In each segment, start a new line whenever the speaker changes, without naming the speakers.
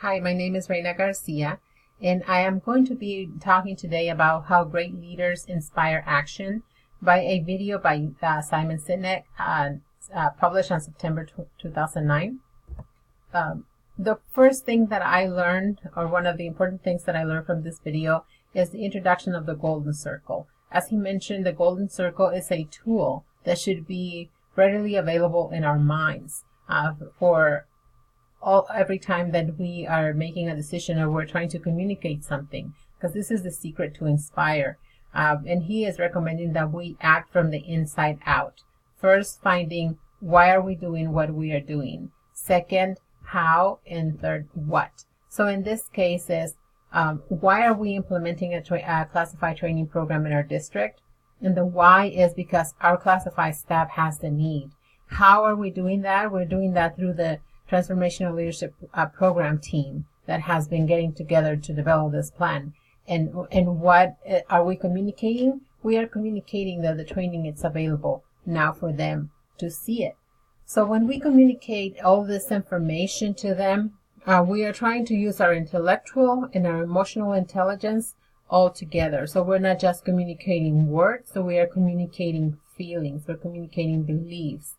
Hi, my name is Reina Garcia, and I am going to be talking today about how great leaders inspire action by a video by Simon Sinek, published on September 2009. The first thing that I learned, or one of the important things that I learned from this video, is the introduction of the Golden Circle. As he mentioned, the Golden Circle is a tool that should be readily available in our minds for every time that we are making a decision or we're trying to communicate something, because this is the secret to inspire. And he is recommending that we act from the inside out. First, finding why are we doing what we are doing. Second, how, and third, what. So in this case is why are we implementing a classified training program in our district? And the why is because our classified staff has the need. How are we doing that? We're doing that through the Transformational Leadership Program team that has been getting together to develop this plan. And what are we communicating? We are communicating that the training is available now for them to see it. So when we communicate all this information to them, we are trying to use our intellectual and our emotional intelligence all together. So we're not just communicating words, so we are communicating feelings, we're communicating beliefs.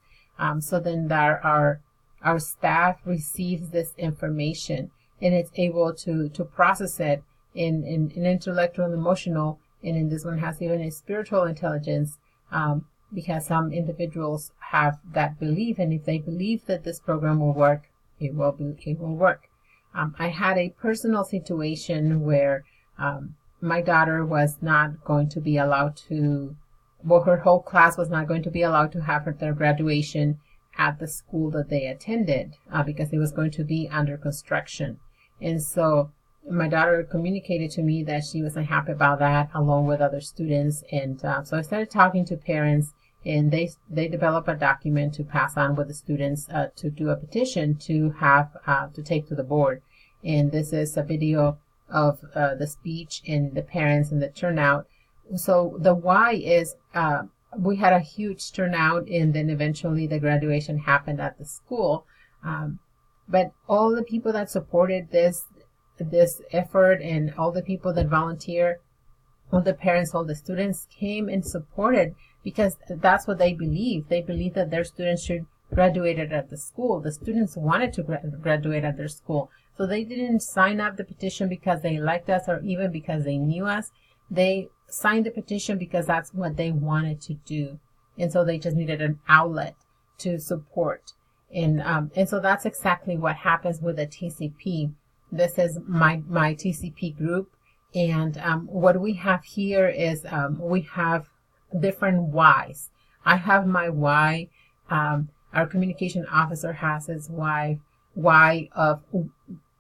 So then our staff receives this information and it's able to process it in intellectual and emotional, and in this one has even a spiritual intelligence, because some individuals have that belief, and if they believe that this program will work, it will work. I had a personal situation where my daughter was not going to be allowed to, her whole class was not going to be allowed to have their graduation at the school that they attended because it was going to be under construction. And so my daughter communicated to me that she was unhappy about that, along with other students. And so I started talking to parents, and they developed a document to pass on with the students to do a petition to have to take to the board. And this is a video of the speech and the parents and the turnout. So the why is we had a huge turnout, and then eventually the graduation happened at the school. But all the people that supported this effort, and all the people that volunteer, all the parents, all the students came and supported, because that's what they believe. They believe that their students should graduate at the school. The students wanted to graduate at their school. So they didn't sign up the petition because they liked us or even because they knew us. They signed the petition because that's what they wanted to do. And so they just needed an outlet to support. And so that's exactly what happens with a TCP. This is my TCP group. And what we have here is we have different whys. I have my why. Our communication officer has his why of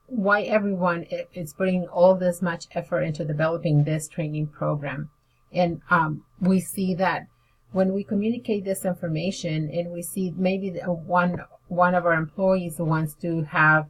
why everyone is putting all this much effort into developing this training program. And we see that when we communicate this information, and we see maybe one of our employees wants to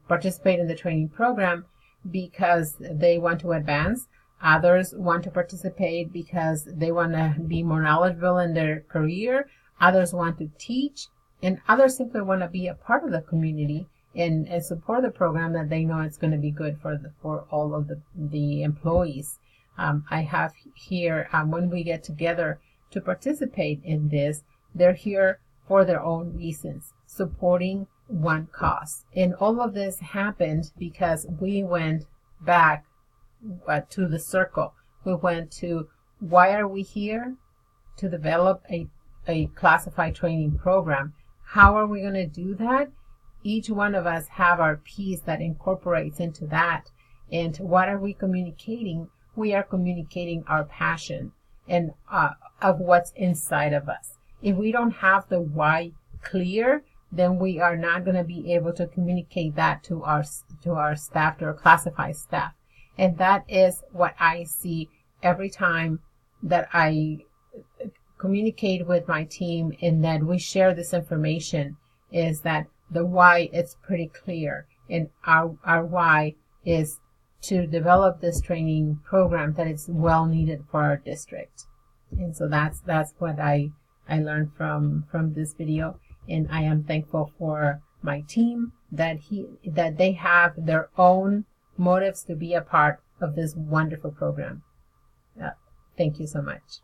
participate in the training program because they want to advance, others want to participate because they want to be more knowledgeable in their career, others want to teach, and others simply want to be a part of the community and support the program that they know it's going to be good for all of the employees. I have here, when we get together to participate in this, they're here for their own reasons, supporting one cause. And all of this happened because we went back to the circle. We went to, why are we here? To develop a classified training program. How are we going to do that? Each one of us have our piece that incorporates into that. And what are we communicating? We are communicating our passion and of what's inside of us. If we don't have the why clear, then we are not going to be able to communicate that to our staff, to our classified staff. And that is what I see every time that I communicate with my team, and that we share this information, is that the why is pretty clear, and our why is to develop this training program that is well needed for our district. And so that's what I learned from this video, and I am thankful for my team that they have their own motives to be a part of this wonderful program. Thank you so much.